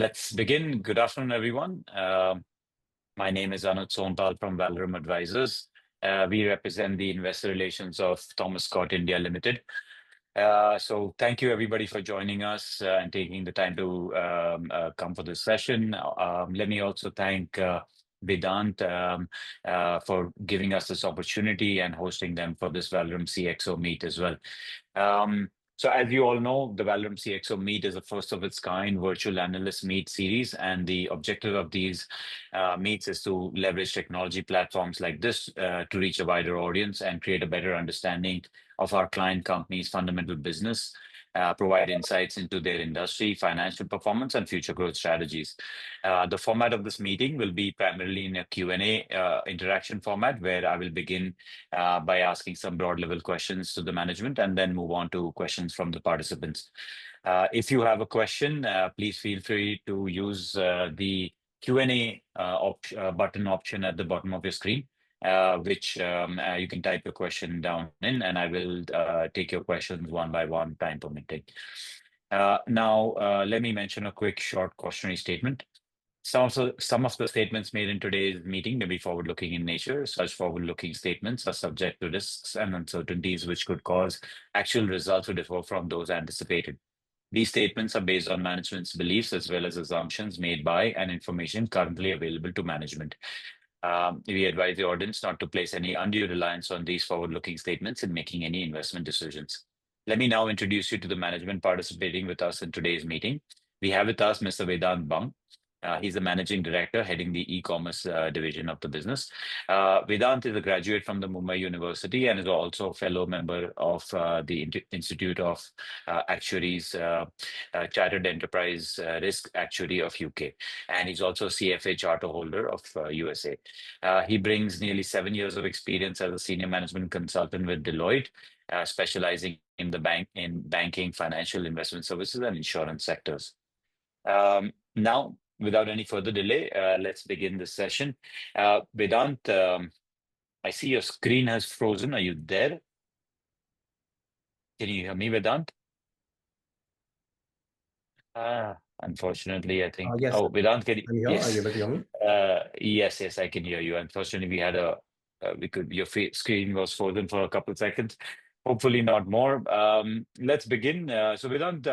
Let's begin. Good afternoon, everyone. My name is Anuj Sonpal from Valorem Advisors. We represent the investor relations of Thomas Scott India Limited. So thank you, everybody, for joining us and taking the time to come for this session. Let me also thank Vedant for giving us this opportunity and hosting them for this Valorem CXO meet as well. So as you all know, the Valorem CXO Meet is a first of its kind virtual analyst meet series, and the objective of these meets is to leverage technology platforms like this to reach a wider audience and create a better understanding of our client company's fundamental business, provide insights into their industry, financial performance, and future growth strategies. The format of this meeting will be primarily in a Q&A interaction format, where I will begin by asking some broad level questions to the management and then move on to questions from the participants. If you have a question, please feel free to use the Q&A button option at the bottom of your screen, which you can type your question down in, and I will take your questions one by one, time permitting. Now, let me mention a quick short cautionary statement. Some of the statements made in today's meeting may be forward-looking in nature. Such forward-looking statements are subject to risks and uncertainties which could cause actual results to differ from those anticipated. These statements are based on management's beliefs as well as assumptions made by and information currently available to management. We advise the audience not to place any undue reliance on these forward-looking statements in making any investment decisions. Let me now introduce you to the management participating with us in today's meeting. We have with us Mr. Vedant Bang. He's the managing director heading the e-commerce division of the business. Vedant is a graduate from the Mumbai University and is also a fellow member of the Institute of Actuaries, Chartered Enterprise Risk Actuary of UK. And he's also a CFA charter holder of USA. He brings nearly 7 years of experience as a senior management consultant with Deloitte, specializing in banking, financial investment services, and insurance sectors. Now, without any further delay, let's begin this session. Vedant, I see your screen has frozen. Are you there? Can you hear me, Vedant? Unfortunately, I think. Yes. Oh, Vedant, can you? I'm here. Yes. Are you able to hear me? Yes, I can hear you. Unfortunately, we had your screen was frozen for a couple of seconds. Hopefully, not more. Let's begin. So, Vedant,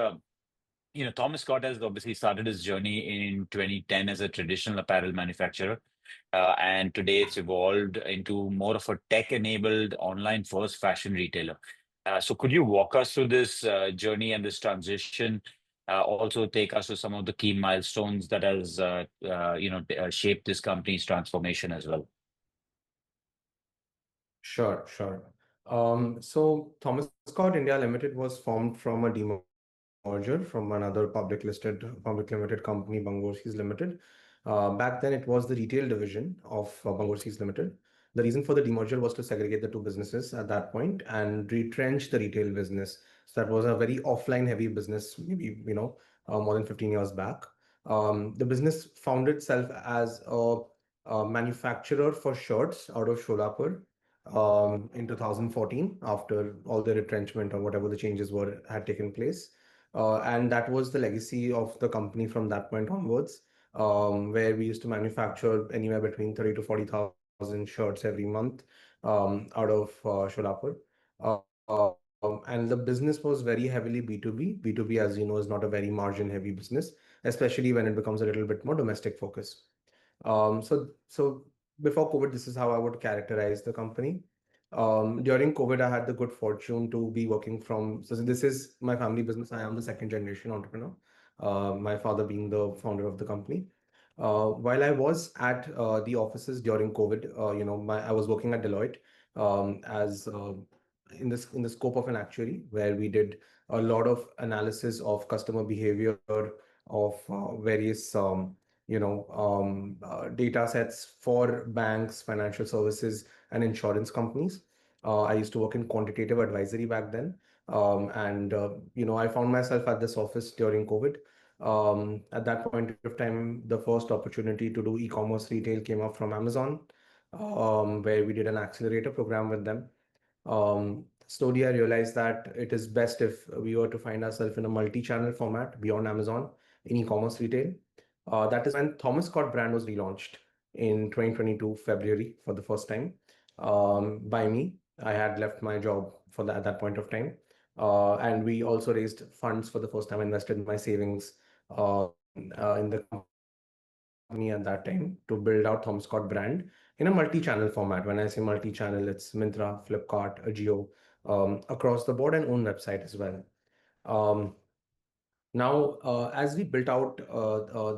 Thomas Scott has obviously started his journey in 2010 as a traditional apparel manufacturer. And today it's evolved into more of a tech-enabled online-first fashion retailer. So could you walk us through this journey and this transition? Also take us to some of the key milestones that has shaped this company's transformation as well. Sure. So Thomas Scott India Limited was formed from a demerger from another public limited company, Bangorsees Limited. Back then, it was the retail division of Bangorsees Limited. The reason for the demerger was to segregate the two businesses at that point and retrench the retail business. So that was a very offline heavy business, maybe more than 15 years back. The business found itself as a manufacturer for shirts out of Sholapur in 2014, after all the retrenchment or whatever the changes had taken place. And that was the legacy of the company from that point onwards, where we used to manufacture anywhere between 30 to 40,000 shirts every month out of Sholapur. And the business was very heavily B2B. B2B, as you know, is not a very margin heavy business, especially when it becomes a little bit more domestic focus. So before COVID, this is how I would characterize the company. During COVID, I had the good fortune to be working so this is my family business. I am the second generation entrepreneur, my father being the founder of the company. While I was at the offices during COVID, I was working at Deloitte as in the scope of an actuary, where we did a lot of analysis of customer behavior of various data sets for banks, financial services, and insurance companies. I used to work in quantitative advisory back then. I found myself at this office during COVID. At that point of time, the first opportunity to do e-commerce retail came up from Amazon, where we did an accelerator program with them. Slowly, I realized that it is best if we were to find ourselves in a multi-channel format beyond Amazon in e-commerce retail. That is when Thomas Scott brand was relaunched in 2022 February for the first time by me. I had left my job for that at that point of time, and we also raised funds for the first time. Invested my savings in the company at that time to build out Thomas Scott brand in a multi-channel format. When I say multi-channel, it's Myntra, Flipkart, Ajio, across the board, and own website as well. Um, Now, as we built out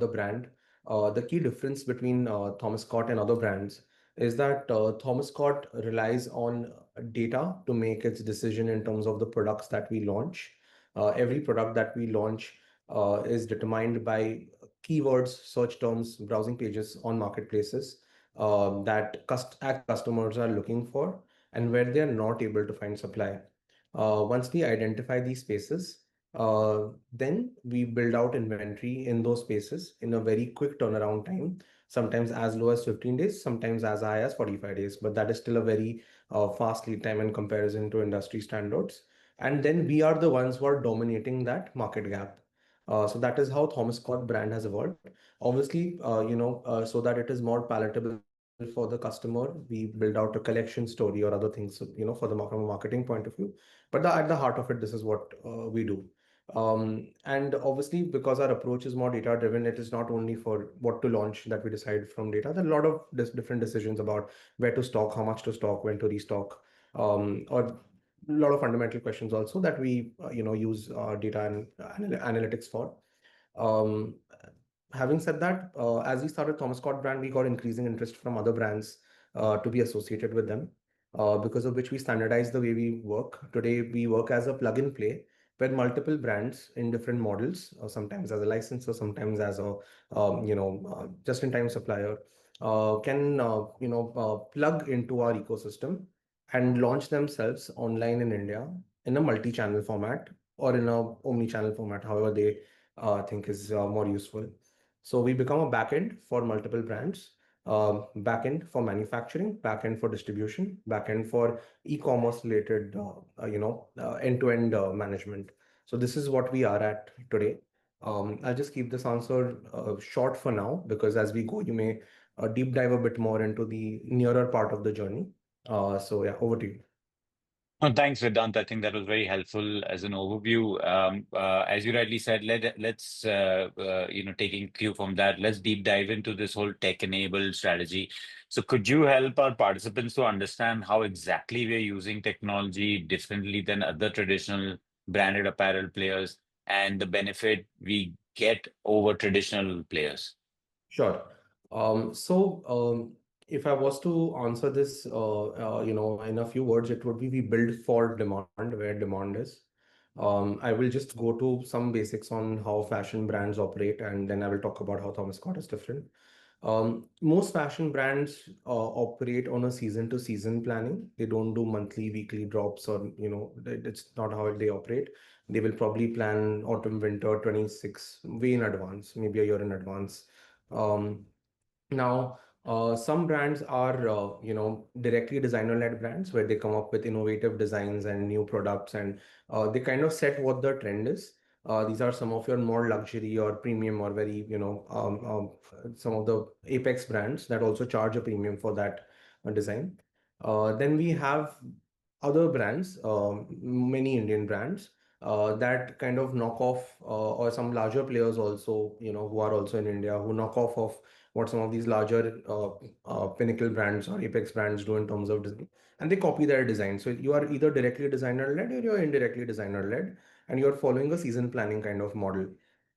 the brand, the key difference between Thomas Scott and other brands is that Thomas Scott relies on data to make its decision in terms of the products that we launch. Every product that we launch is determined by keywords, search terms, browsing pages on marketplaces that actual customers are looking for and where they are not able to find supply. Once we identify these spaces, then we build out inventory in those spaces in a very quick turnaround time, sometimes as low as 15 days, sometimes as high as 45 days. But that is still a very fast lead time in comparison to industry standards. And then we are the ones who are dominating that market gap. So that is how Thomas Scott brand has evolved. Obviously, so that it is more palatable for the customer, we build out a collection story or other things, from a marketing point of view. But at the heart of it, this is what we do. And obviously, because our approach is more data driven, it is not only for what to launch that we decide from data. There are a lot of different decisions about where to stock, how much to stock, when to restock, or a lot of fundamental questions also that we use data and analytics for. Um, Having said that, as we started Thomas Scott brand, we got increasing interest from other brands to be associated with them, because of which we standardized the way we work. Today, we work as a plug and play where multiple brands in different models, sometimes as a licensor, sometimes as a just-in-time supplier, can plug into our ecosystem and launch themselves online in India in a multi-channel format or in a omni-channel format, however they think is more useful. So we become a backend for multiple brands, backend for manufacturing, backend for distribution, backend for e-commerce related, end-to-end management. So this is what we are at today. I'll just keep this answer short for now because as we go, you may deep dive a bit more into the nearer part of the journey. So yeah, over to you. Oh, thanks, Vedant. I think that was very helpful as an overview. As you rightly said, let's taking cue from that, let's deep dive into this whole tech-enabled strategy. So, could you help our participants to understand how exactly we're using technology differently than other traditional branded apparel players and the benefit we get over traditional players? Sure. If I was to answer this, in a few words, it would be we build for demand where demand is. I will just go to some basics on how fashion brands operate, and then I will talk about how Thomas Scott is different. Most fashion brands operate on a season to season planning. They don't do monthly, weekly drops, or it's not how they operate. They will probably plan autumn, winter 26 way in advance, maybe a year in advance. Um, Now, some brands are, directly designer-led brands where they come up with innovative designs and new products, and they kind of set what the trend is. These are some of your more luxury or premium or very, some of the apex brands that also charge a premium for that design. Then we have other brands, many Indian brands that kind of knock off, or some larger players also, who are also in India, who knock off of what some of these larger pinnacle brands or apex brands do in terms of design, and they copy their design. So you are either directly designer led or you're indirectly designer led, and you're following a season planning kind of model.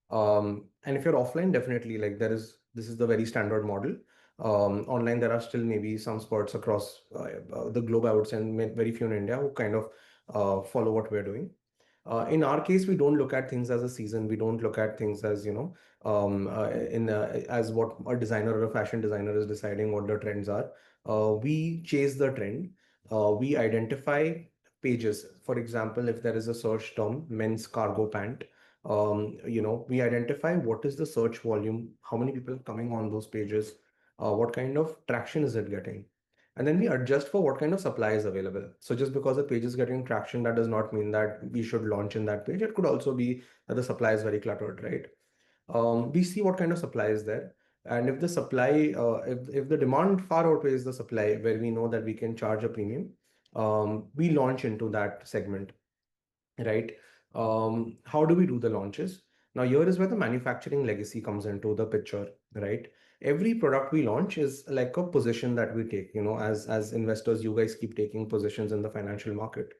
And if you're offline, definitely like this is the very standard model. Online, there are still maybe some spots across the globe, I would say, and very few in India who kind of follow what we're doing. In our case, we don't look at things as a season. We don't look at things as, in as what a designer or a fashion designer is deciding what the trends are. We chase the trend. We identify pages. For example, if there is a search term, men's cargo pant, we identify what is the search volume, how many people are coming on those pages, what kind of traction is it getting, and then we adjust for what kind of supply is available. So just because a page is getting traction, that does not mean that we should launch in that page. It could also be that the supply is very cluttered, right? We see what kind of supply is there. And if the supply, if the demand far outweighs the supply, where we know that we can charge a premium, we launch into that segment, right? How do we do the launches? Now, here is where the manufacturing legacy comes into the picture, right? Every product we launch is like a position that we take, as investors, you guys keep taking positions in the financial market,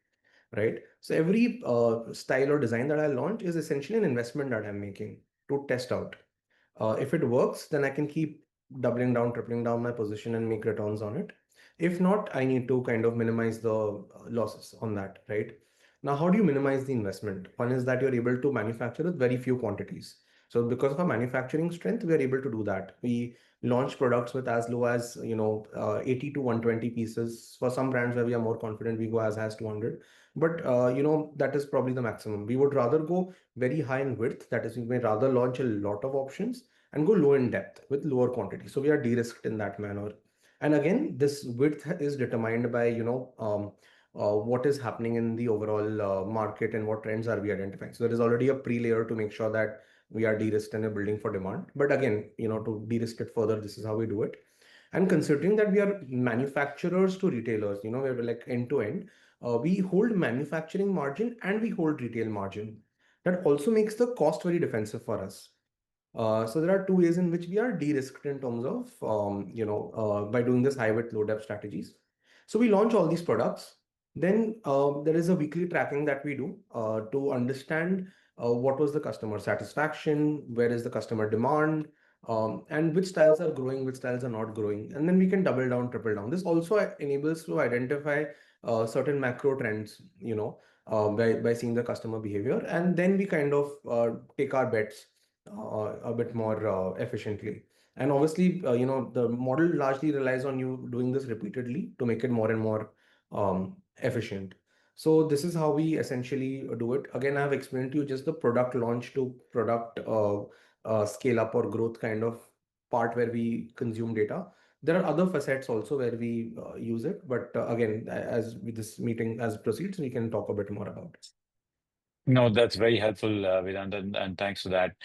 right? So every style or design that I launch is essentially an investment that I'm making to test out. If it works, then I can keep doubling down, tripling down my position and make returns on it. If not, I need to kind of minimize the losses on that, right? Now, how do you minimize the investment? One is that you're able to manufacture with very few quantities. So because of our manufacturing strength, we are able to do that. We launch products with as low as 80 to 120 pieces. For some brands where we are more confident, we go as high as 200. But that is probably the maximum. We would rather go very high in width. That is, we may rather launch a lot of options and go low in depth with lower quantity. So we are de-risked in that manner. And again, this width is determined by, what is happening in the overall market and what trends are we identifying. So there is already a pre-layer to make sure that we are de-risked and are building for demand. But again, to de-risk it further, this is how we do it. And considering that we are manufacturers to retailers, we're like end to end, we hold manufacturing margin and we hold retail margin. That also makes the cost very defensive for us. So there are two ways in which we are de-risked in terms of, by doing this high width low depth strategies. So we launch all these products. Then there is a weekly tracking that we do to understand what was the customer satisfaction, where is the customer demand, and which styles are growing, which styles are not growing. And then we can double down, triple down. This also enables to identify certain macro trends, by seeing the customer behavior. And then we kind of take our bets a bit more efficiently. And obviously, the model largely relies on you doing this repeatedly to make it more and more efficient. So this is how we essentially do it. Again, I have explained to you just the product launch to product scale up or growth kind of part where we consume data. There are other facets also where we use it, but again, as with this meeting as proceeds, we can talk a bit more about it. No, that's very helpful, Vedant, and thanks for that.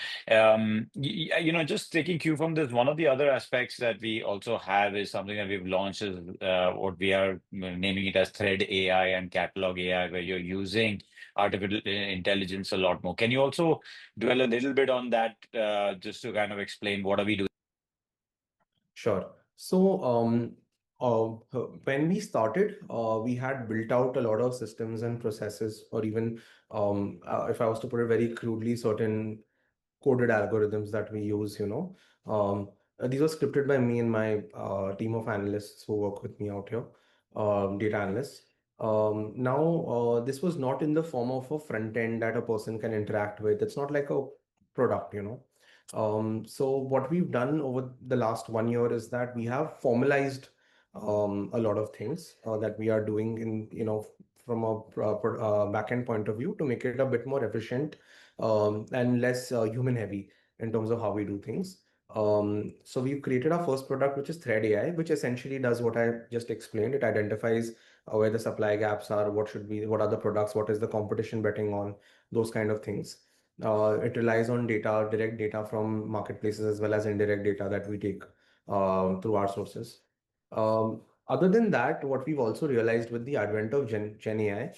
Just taking cue from this, one of the other aspects that we also have is something that we've launched is what we are naming it as Thread AI and Catalog AI, where you're using artificial intelligence a lot more. Can you also dwell a little bit on that, just to kind of explain what are we doing? Sure. So, when we started, we had built out a lot of systems and processes, or even, if I was to put it very crudely, certain coded algorithms that we use, these were scripted by me and my team of analysts who work with me out here, data analysts. Now, this was not in the form of a front end that a person can interact with. It's not like a product, So what we've done over the last 1 year is that we have formalized a lot of things that we are doing in, from a back-end point of view to make it a bit more efficient and less human heavy in terms of how we do things. So we've created our first product, which is Thread AI, which essentially does what I just explained. It identifies where the supply gaps are, what are the products, what is the competition betting on, those kind of things. It relies on data, direct data from marketplaces as well as indirect data that we take through our sources. Other than that, what we've also realized with the advent of Gen AI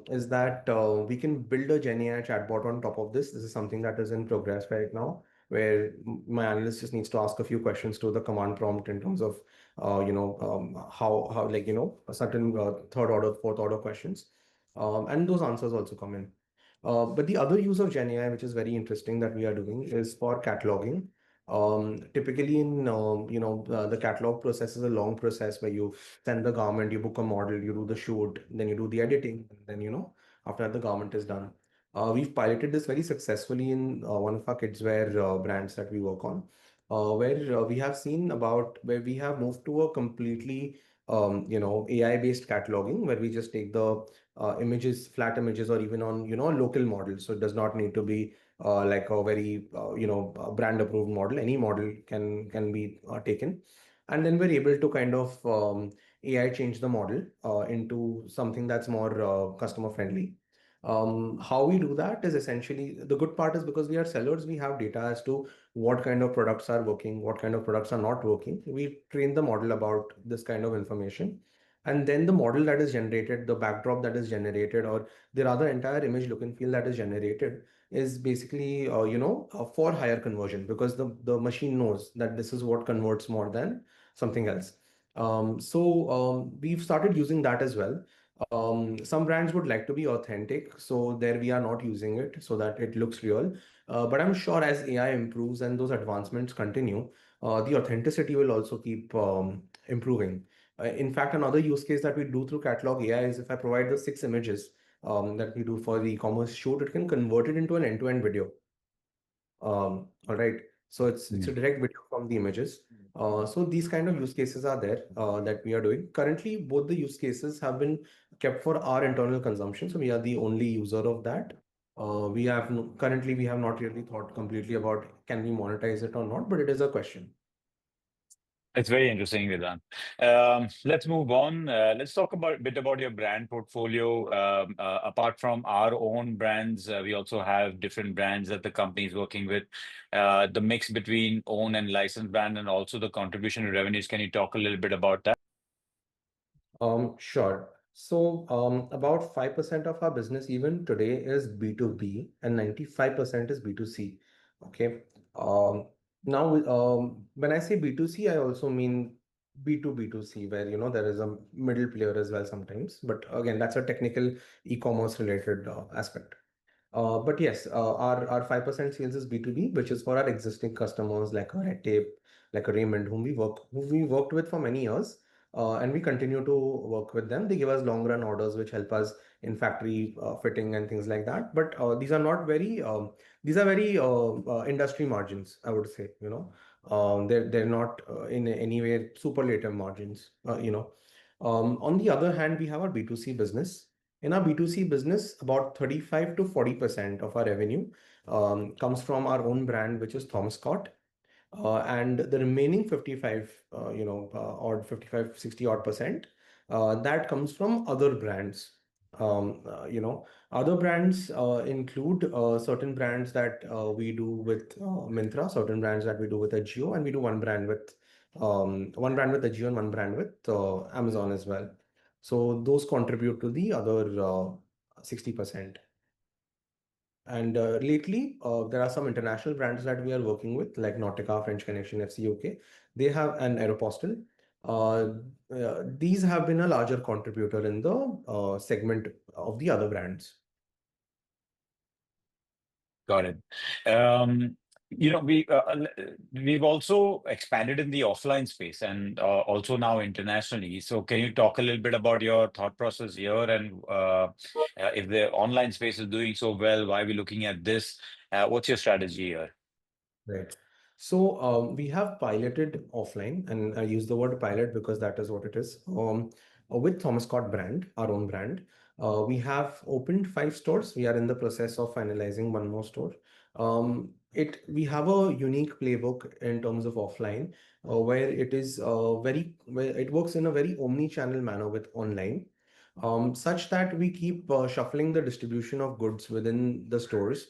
is that we can build a Gen AI chatbot on top of this. This is something that is in progress right now, where my analyst just needs to ask a few questions to the command prompt in terms of, how like, a certain third order, fourth order questions. And those answers also come in. But the other use of Gen AI, which is very interesting that we are doing, is for cataloging. Typically in the catalog process is a long process where you send the garment, you book a model, you do the shoot, then you do the editing, and then after that the garment is done. We've piloted this very successfully in one of our kids wear brands that we work on, where we have seen about where we have moved to a completely AI based cataloging where we just take the images, flat images, or even on local models. So it does not need to be like a very brand approved model. Any model can be taken, and then we're able to kind of AI change the model into something that's more customer friendly. How we do that is essentially the good part is because we are sellers, we have data as to what kind of products are working, what kind of products are not working. We train the model about this kind of information. And then the model that is generated, the backdrop that is generated, or the rather entire image look and feel that is generated is basically, for higher conversion because the machine knows that this is what converts more than something else. We've started using that as well. Some brands would like to be authentic, so there we are not using it so that it looks real. But I'm sure as AI improves and those advancements continue, the authenticity will also keep improving. In fact, another use case that we do through Catalog AI is if I provide the 6 images that we do for the e-commerce shoot, it can convert it into an end-to-end video. All right. So it's a direct video from the images. So these kind of use cases are there that we are doing. Currently, both the use cases have been kept for our internal consumption. So we are the only user of that. Currently we have not really thought completely about can we monetize it or not, but it is a question. It's very interesting, Vedant. Let's move on. Let's talk about a bit about your brand portfolio. Apart from our own brands, we also have different brands that the company is working with. The mix between own and licensed brand, and also the contribution to revenues. Can you talk a little bit about that? Sure. About 5% of our business even today is B2B and 95% is B2C. Okay. When I say B2C, I also mean B2B2C, where there is a middle player as well sometimes. But again, that's a technical e-commerce related aspect. But yes, our 5% sales is B2B, which is for our existing customers like a Red Tape, like a Raymond, whom we worked with for many years, and we continue to work with them. They give us long run orders, which help us in factory fitting and things like that. But these are very industry margins, I would say. They're not in any way superlative margins. On the other hand, we have our B2C business. In our B2C business, about 35 to 40% of our revenue comes from our own brand, which is Thomas Scott. And the remaining 55, odd 55, 60 odd percent, that comes from other brands. Other brands include certain brands that we do with Myntra, certain brands that we do with Ajio, and we do one brand with Ajio and one brand with Amazon as well. So those contribute to the other 60%. And lately, there are some international brands that we are working with, like Nautica, French Connection, FC UK. They have an Aeropostale. These have been a larger contributor in the segment of the other brands. Got it. We've also expanded in the offline space and also now internationally. So can you talk a little bit about your thought process here and if the online space is doing so well, why are we looking at this? What's your strategy here? Right. We have piloted offline, and I use the word pilot because that is what it is. With Thomas Scott brand, our own brand, we have opened 5 stores. We are in the process of finalizing one more store. We have a unique playbook in terms of offline, where it works in a very omni-channel manner with online, such that we keep shuffling the distribution of goods within the stores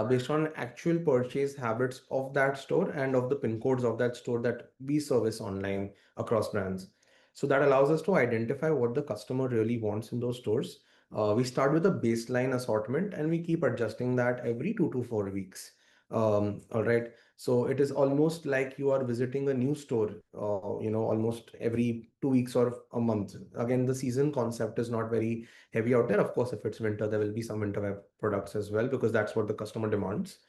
based on actual purchase habits of that store and of the pin codes of that store that we service online across brands. So that allows us to identify what the customer really wants in those stores. We start with a baseline assortment and we keep adjusting that every 2 to 4 weeks. All right. So it is almost like you are visiting a new store, almost every 2 weeks or a month. Again, the season concept is not very heavy out there. Of course, if it's winter, there will be some winter wear products as well because that's what the customer demands.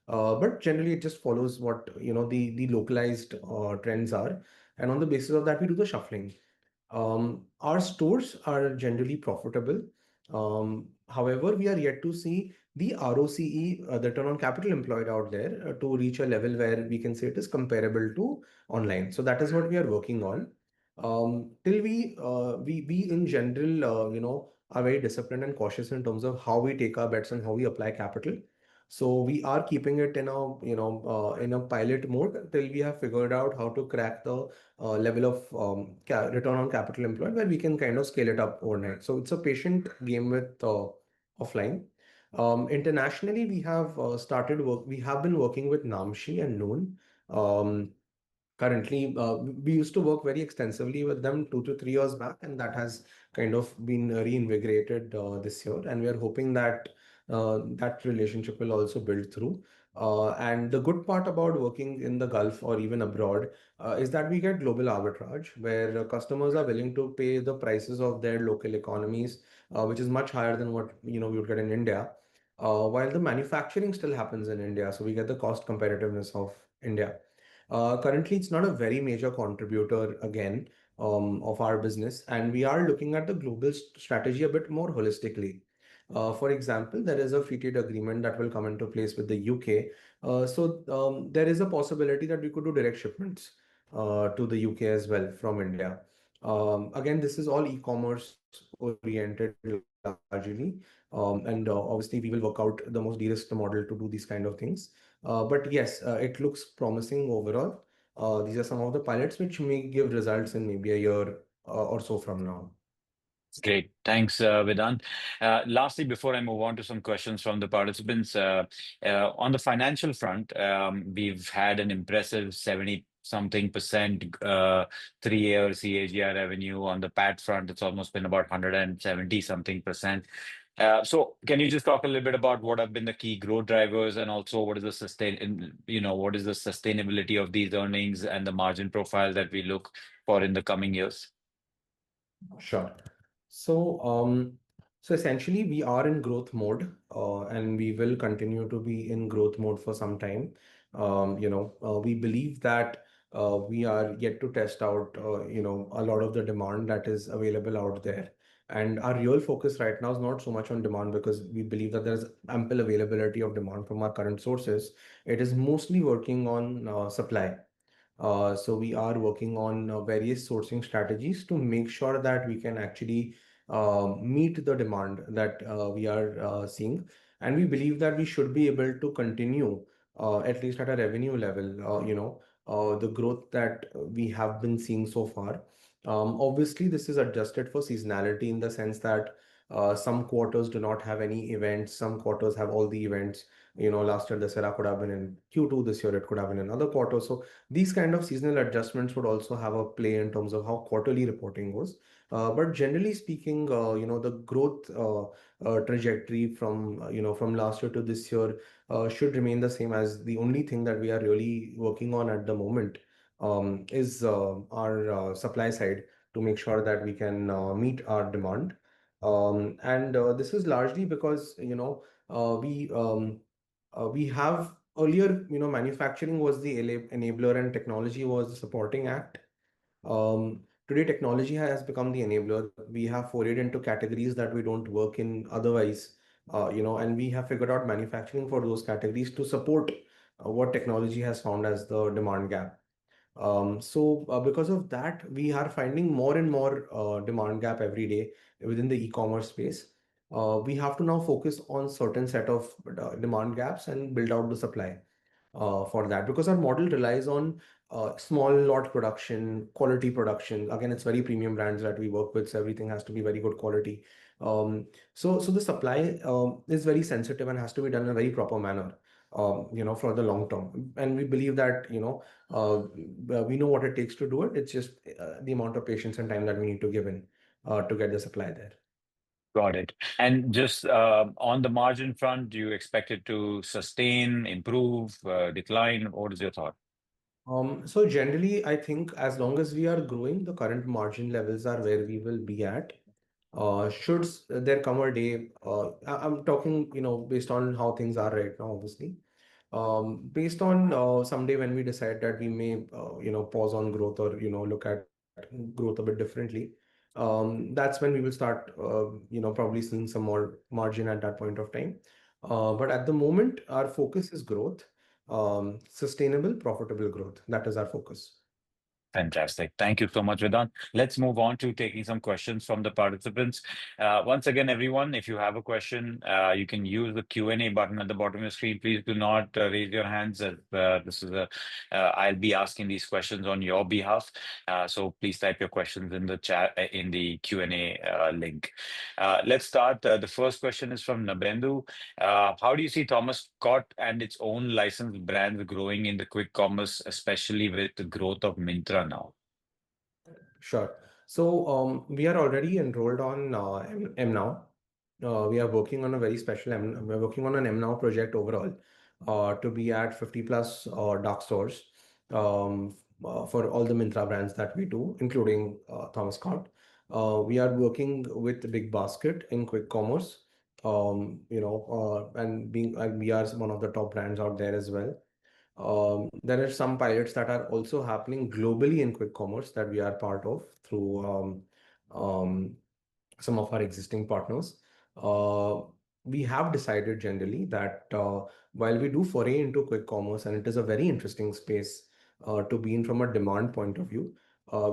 But generally, it just follows what the localized trends are, and on the basis of that, we do the shuffling. Our stores are generally profitable. However, we are yet to see the ROCE, the return on capital employed out there, to reach a level where we can say it is comparable to online. So that is what we are working on. Till we in general, are very disciplined and cautious in terms of how we take our bets and how we apply capital. So we are keeping it in a pilot mode till we have figured out how to crack the level of return on capital employed where we can kind of scale it up overnight. So it's a patient game with offline. Internationally, we have started work. We have been working with Namshi and Noon. Um, Currently, we used to work very extensively with them 2 to 3 years back, and that has kind of been reinvigorated this year. And we are hoping that that relationship will also build through. And the good part about working in the Gulf or even abroad is that we get global arbitrage, where customers are willing to pay the prices of their local economies, which is much higher than what we would get in India. While the manufacturing still happens in India, so we get the cost competitiveness of India. Currently, it's not a very major contributor again of our business, and we are looking at the global strategy a bit more holistically. For example, there is a free trade agreement that will come into place with the UK. There is a possibility that we could do direct shipments to the UK as well from India. Again, this is all e-commerce oriented largely. And obviously, we will work out the most de-risked model to do these kind of things. But yes, it looks promising overall. These are some of the pilots which may give results in maybe a year or so from now. Great. Thanks, Vedant. Lastly, before I move on to some questions from the participants, on the financial front, we've had an impressive 70 something percent 3 year CAGR revenue. On the PAT front, it's almost been about 170 something percent. So can you just talk a little bit about what have been the key growth drivers, and also what is the what is the sustainability of these earnings and the margin profile that we look for in the coming years? Sure. So, so essentially, we are in growth mode, and we will continue to be in growth mode for some time. We believe that we are yet to test out, a lot of the demand that is available out there. And our real focus right now is not so much on demand because we believe that there's ample availability of demand from our current sources. It is mostly working on supply. So we are working on various sourcing strategies to make sure that we can actually meet the demand that we are seeing. And we believe that we should be able to continue, at least at a revenue level, the growth that we have been seeing so far. Obviously, this is adjusted for seasonality in the sense that some quarters do not have any events, some quarters have all the events. Last year, the Sera could have been in Q2, this year it could have been in another quarter. So these kind of seasonal adjustments would also have a play in terms of how quarterly reporting goes. But generally speaking, the growth trajectory from from last year to this year should remain the same, as the only thing that we are really working on at the moment is our supply side to make sure that we can meet our demand. And this is largely because we have earlier, manufacturing was the enabler and technology was the supporting act. Today, technology has become the enabler. We have forayed into categories that we don't work in otherwise, and we have figured out manufacturing for those categories to support what technology has found as the demand gap. Because of that, we are finding more and more demand gap every day within the e-commerce space. We have to now focus on certain set of demand gaps and build out the supply for that, because our model relies on small lot production, quality production. Again, it's very premium brands that we work with, so everything has to be very good quality. So the supply is very sensitive and has to be done in a very proper manner, for the long term. And we believe that, we know what it takes to do it. It's just the amount of patience and time that we need to give in to get the supply there. Got it. And just on the margin front, do you expect it to sustain, improve, decline? What is your thought? So generally, I think as long as we are growing, the current margin levels are where we will be at. There come a day, I'm talking, based on how things are right now, obviously. Based on someday when we decide that we may, pause on growth or, look at growth a bit differently, that's when we will start, probably seeing some more margin at that point of time. But at the moment, our focus is growth, sustainable, profitable growth. That is our focus. Fantastic. Thank you so much, Vedant. Let's move on to taking some questions from the participants. Once again, everyone, if you have a question, you can use the Q&A button at the bottom of the screen. Please do not raise your hands. This is I'll be asking these questions on your behalf. So please type your questions in the chat, in the Q&A link. Let's start. The first question is from Nabendu. How do you see Thomas Scott and its own licensed brands growing in the quick commerce, especially with the growth of Myntra now? Sure. So we are already enrolled on MNOW. We are working on a very special we're working on an MNOW project overall to be at 50 plus dark stores for all the Myntra brands that we do, including Thomas Scott. We are working with Big Basket in quick commerce, and we are one of the top brands out there as well. There are some pilots that are also happening globally in quick commerce that we are part of through some of our existing partners. Uh, we have decided generally that while we do foray into quick commerce, and it is a very interesting space to be in from a demand point of view,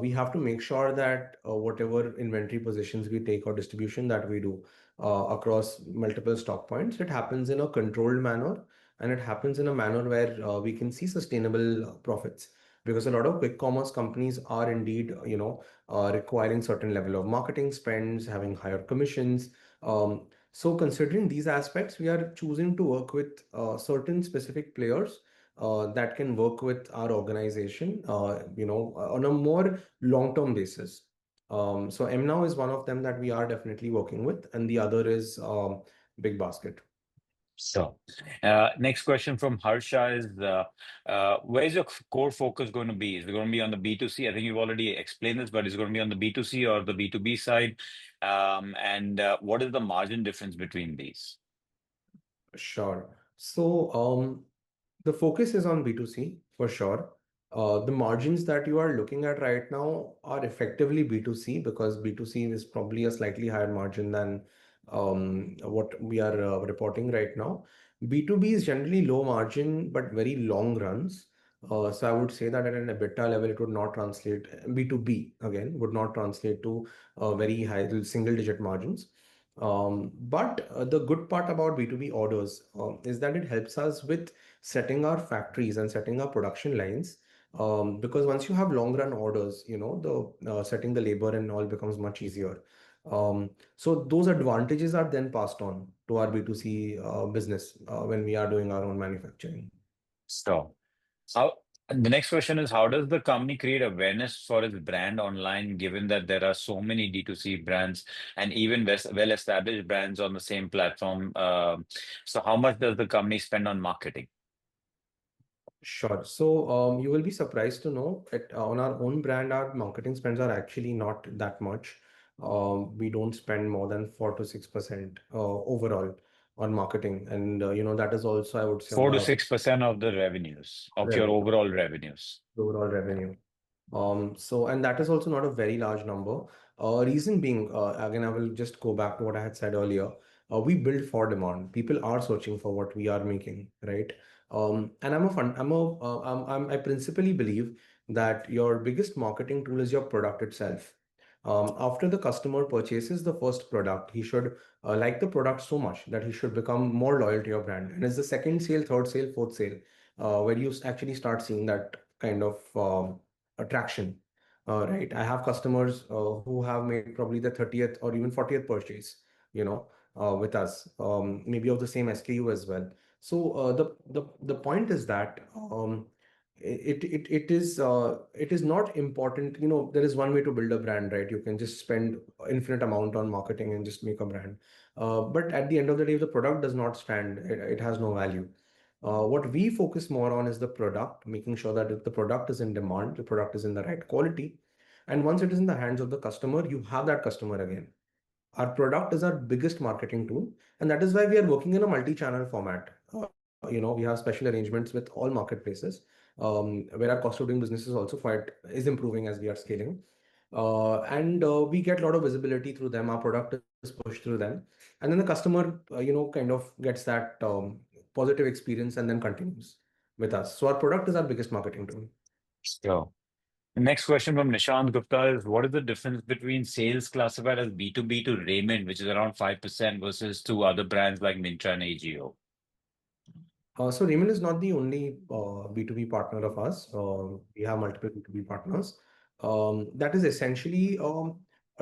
we have to make sure that whatever inventory positions we take or distribution that we do across multiple stock points, it happens in a controlled manner and it happens in a manner where we can see sustainable profits. Because a lot of quick commerce companies are indeed, requiring certain level of marketing spends, having higher commissions. So considering these aspects, we are choosing to work with certain specific players that can work with our organization, on a more long-term basis. So MNOW is one of them that we are definitely working with, and the other is Big Basket. So, next question from Harsha is, where is your core focus going to be? Is it going to be on the B2C? I think you've already explained this, but is it going to be on the B2C or the B2B side? And what is the margin difference between these? Sure. So, the focus is on B2C for sure. The margins that you are looking at right now are effectively B2C because B2C is probably a slightly higher margin than what we are reporting right now. B2B is generally low margin but very long runs. So I would say that at an EBITDA level, it would not translate. B2B again would not translate to very high single digit margins. But the good part about B2B orders is that it helps us with setting our factories and setting our production lines. Because once you have long run orders, the setting the labor and all becomes much easier. So those advantages are then passed on to our B2C business when we are doing our own manufacturing. So, how the next question is, how does the company create awareness for its brand online, given that there are so many D2C brands and even well-established brands on the same platform? So how much does the company spend on marketing? Sure. So you will be surprised to know that on our own brand, our marketing spends are actually not that much. We don't spend more than 4 to 6% overall on marketing, and that is also, I would say, on 4 to the 6% of the revenues of your revenue, overall revenues. the overall revenue. And that is also not a very large number. Reason being, again, I will just go back to what I had said earlier. We build for demand. People are searching for what we are making, right? And I principally believe that your biggest marketing tool is your product itself. After the customer purchases the first product, he should like the product so much that he should become more loyal to your brand. And it's the second sale, third sale, fourth sale, where you actually start seeing that kind of attraction. Right. I have customers who have made probably the 30th or even 40th purchase, with us, maybe of the same SKU as well. So the point is that it is not important. There is one way to build a brand, right? You can just spend infinite amount on marketing and just make a brand. But at the end of the day, if the product does not stand, it has no value. What we focus more on is the product, making sure that if the product is in demand, the product is in the right quality. And once it is in the hands of the customer, you have that customer again. Our product is our biggest marketing tool, and that is why we are working in a multi-channel format. We have special arrangements with all marketplaces, where our cost of doing business is also quite is improving as we are scaling. And we get a lot of visibility through them. Our product is pushed through them, and then the customer, kind of gets that positive experience and then continues with us. So our product is our biggest marketing tool. So, The next question from Nishant Gupta is, what is the difference between sales classified as B2B to Raymond, which is around 5% versus to other brands like Myntra and AGO? So Raymond is not the only B2B partner of us. We have multiple B2B partners. That is essentially a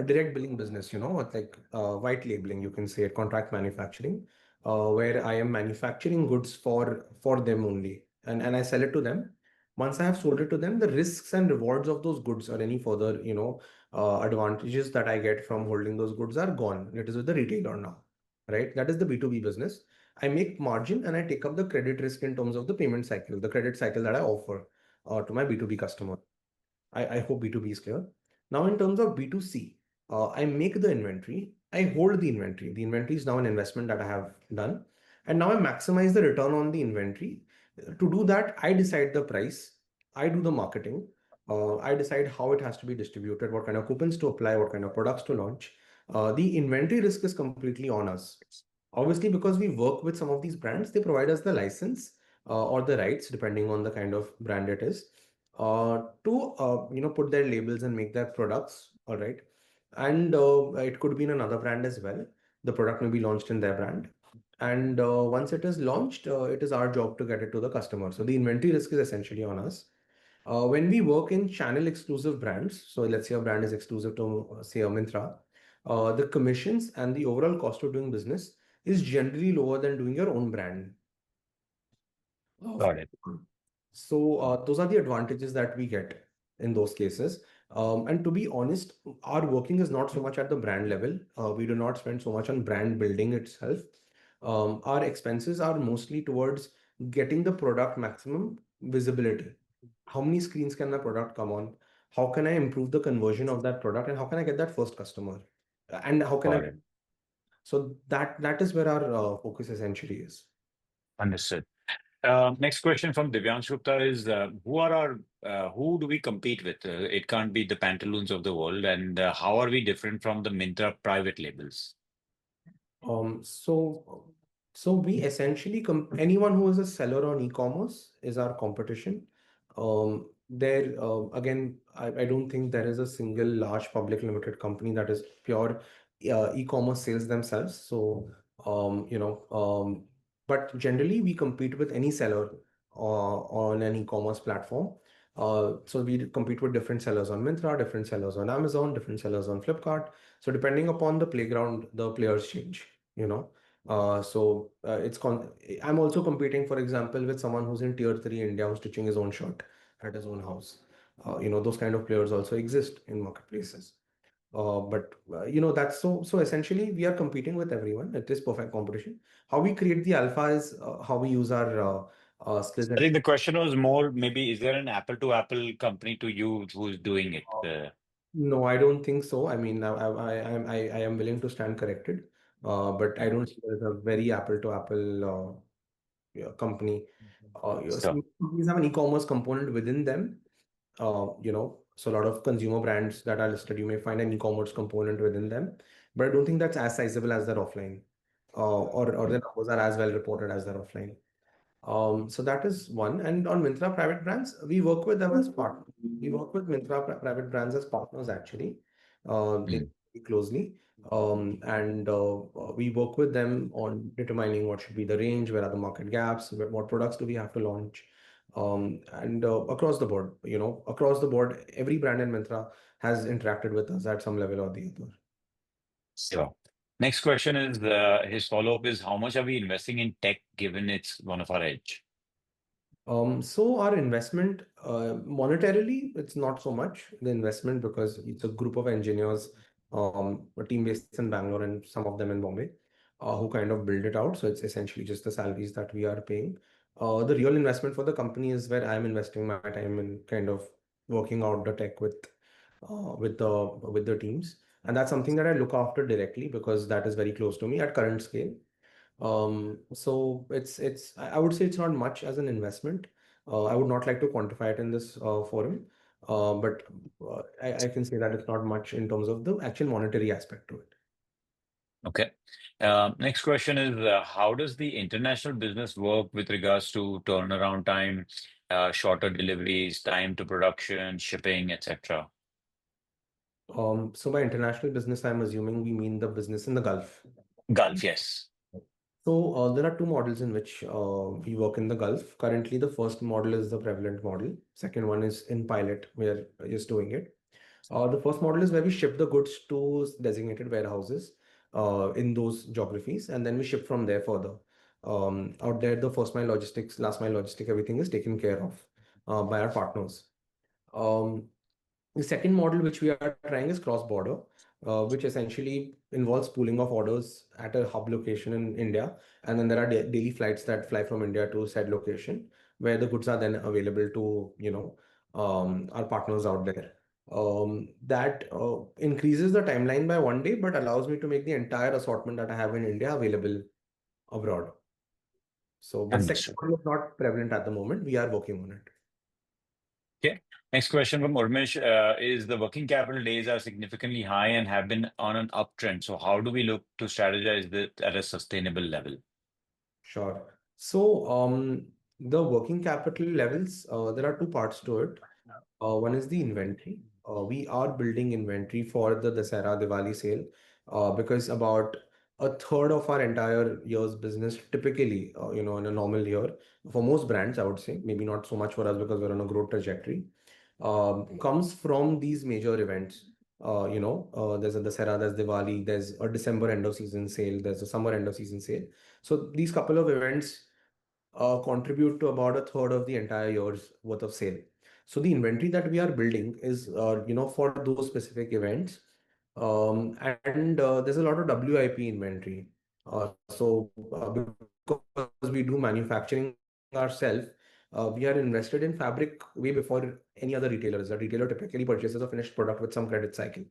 direct billing business, it's like white labeling, you can say it, contract manufacturing, where I am manufacturing goods for them only, and I sell it to them. Once I have sold it to them, the risks and rewards of those goods or any further, advantages that I get from holding those goods are gone. It is with the retailer now, right? That is the B2B business. I make margin and I take up the credit risk in terms of the payment cycle, the credit cycle that I offer to my B2B customer. I hope B2B is clear. Now, in terms of B2C, I make the inventory, I hold the inventory. The inventory is now an investment that I have done. And now I maximize the return on the inventory. To do that, I decide the price, I do the marketing, I decide how it has to be distributed, what kind of coupons to apply, what kind of products to launch. The inventory risk is completely on us. Obviously, because we work with some of these brands, they provide us the license or the rights, depending on the kind of brand it is, to put their labels and make their products. All right, and it could be in another brand as well. The product may be launched in their brand, and once it is launched, it is our job to get it to the customer. So the inventory risk is essentially on us. When we work in channel exclusive brands, so let's say a brand is exclusive to say a Myntra, the commissions and the overall cost of doing business is generally lower than doing your own brand. Got it. So those are the advantages that we get in those cases. And to be honest, our working is not so much at the brand level. We do not spend so much on brand building itself. Our expenses are mostly towards getting the product maximum visibility. How many screens can the product come on? How can I improve the conversion of that product? And how can I get that first customer? And how can I? Got it. So that is where our focus essentially is. Understood. Next question from Divyansh Gupta is, who do we compete with? It can't be the Pantaloons of the world. And how are we different from the Myntra private labels? Um, so, so we essentially anyone who is a seller on e-commerce is our competition. There again, I don't think there is a single large public limited company that is pure e-commerce sales themselves. So, but generally we compete with any seller on an e-commerce platform. So we compete with different sellers on Myntra, different sellers on Amazon, different sellers on Flipkart. So depending upon the playground, the players change, you know. I'm also competing, for example, with someone who's in tier three India who's stitching his own shirt at his own house. Those kind of players also exist in marketplaces. But that's so essentially we are competing with everyone. It is perfect competition. How we create the alpha is how we use our skills I and think the question was more maybe, is there an apple to apple company to you who's doing it? no, I don't think so. I mean, I am willing to stand corrected, but I don't see there's a very apple to apple company. So, Some companies have an e-commerce component within them. So a lot of consumer brands that are listed, you may find an e-commerce component within them, but I don't think that's as sizable as their offline, or the numbers are as well reported as their offline. So that is one. And on Myntra private brands, we work with them as partners. We work with Myntra private brands as partners actually, mm, closely. And we work with them on determining what should be the range, where are the market gaps, what products do we have to launch. And across the board, across the board, every brand in Myntra has interacted with us at some level or the other. so next question is, his follow-up is, how much are we investing in tech given it's one of our edge? So our investment, monetarily, it's not so much the investment because it's a group of engineers, a team based in Bangalore and some of them in Bombay, who kind of build it out. So it's essentially just the salaries that we are paying. The real investment for the company is where I'm investing my time in kind of working out the tech with the teams, and that's something that I look after directly because that is very close to me at current scale. So I would say it's not much as an investment. I would not like to quantify it in this forum, but I can say that it's not much in terms of the actual monetary aspect to it. Okay. Next question is, how does the international business work with regards to turnaround time? shorter deliveries, time to production, shipping, etc.? So by international business, I'm assuming we mean the business in the Gulf. Gulf, yes. So there are two models in which we work in the Gulf. Currently, the first model is the prevalent model. Second one is in pilot, where is doing it. The first model is where we ship the goods to designated warehouses in those geographies, and then we ship from there further. Out there, the first mile logistics, last mile logistics, everything is taken care of by our partners. Um, the second model which we are trying is cross-border, which essentially involves pooling of orders at a hub location in India, and then there are daily flights that fly from India to said location, where the goods are then available to our partners out there. That increases the timeline by 1 day, but allows me to make the entire assortment that I have in India available abroad. So, but second Understood. model is not prevalent at the moment. We are working on it. Okay. Next question from Urmesh is the working capital days are significantly high and have been on an uptrend. So how do we look to strategize this at a sustainable level? Sure. So, the working capital levels, there are two parts to it. One is the inventory. We are building inventory for the Dussehra Diwali sale because about a third of our entire year's business, typically, in a normal year, for most brands, I would say, maybe not so much for us because we're on a growth trajectory, comes from these major events. There's a Dussehra, there's Diwali, there's a December end of season sale, there's a summer end of season sale. So these couple of events contribute to about a third of the entire year's worth of sale. So the inventory that we are building is, for those specific events. And there's a lot of WIP inventory. Because we do manufacturing ourselves, we are invested in fabric way before any other retailers. A retailer typically purchases a finished product with some credit cycle.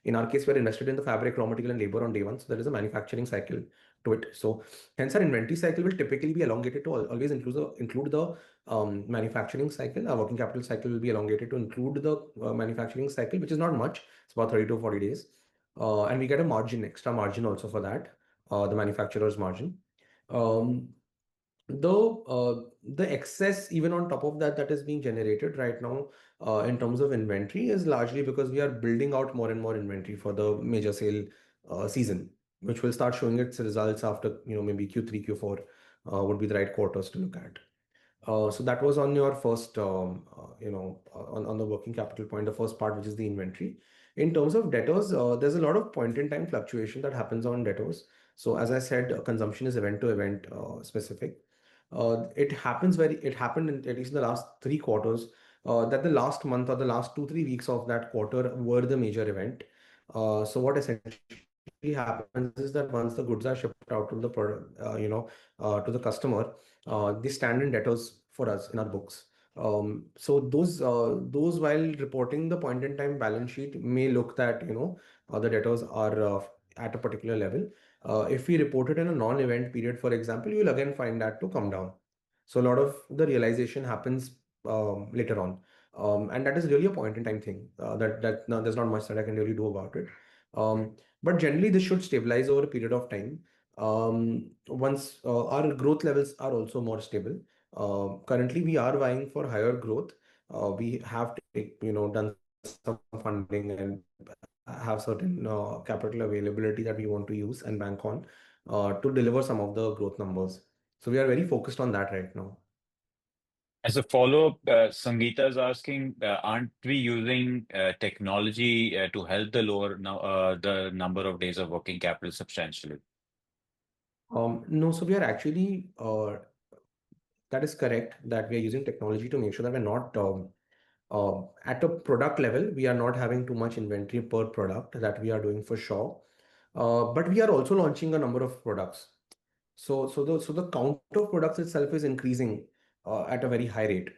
In our case, we're invested in the fabric, raw material, and labor on day one. So there is a manufacturing cycle to it. So hence our inventory cycle will typically be elongated to always include the manufacturing cycle. Our working capital cycle will be elongated to include the manufacturing cycle, which is not much. It's about 30 to 40 days. And we get a margin, extra margin also for that, the manufacturer's margin. Um, the excess even on top of that is being generated right now in terms of inventory is largely because we are building out more and more inventory for the major sale season, which will start showing its results after maybe Q3 Q4 would be the right quarters to look at. So that was on your first, on the working capital point, the first part, which is the inventory. In terms of debtors, there's a lot of point in time fluctuation that happens on debtors. So as I said, consumption is event to event specific. It happened at least in the last 3 quarters, that the last month or the last 2 3 weeks of that quarter were the major event. So what essentially happens is that once the goods are shipped out to the product, to the customer, they stand in debtors for us in our books. So those while reporting the point in time balance sheet may look that the debtors are at a particular level. If we report it in a non-event period, for example, you'll again find that to come down. So a lot of the realization happens later on, and that is really a point in time thing. That no, there's not much that I can really do about it. But generally, this should stabilize over a period of time. Once our growth levels are also more stable. Currently, we are vying for higher growth. We have done some funding and have certain capital availability that we want to use and bank on to deliver some of the growth numbers. So we are very focused on that right now. As a follow-up, Sangeeta is asking, aren't we using technology to help the number of days of working capital substantially? No, so we are actually, that is correct, that we are using technology to make sure that we're not at a product level, we are not having too much inventory per product. That we are doing for sure. But we are also launching a number of products. So the count of products itself is increasing at a very high rate.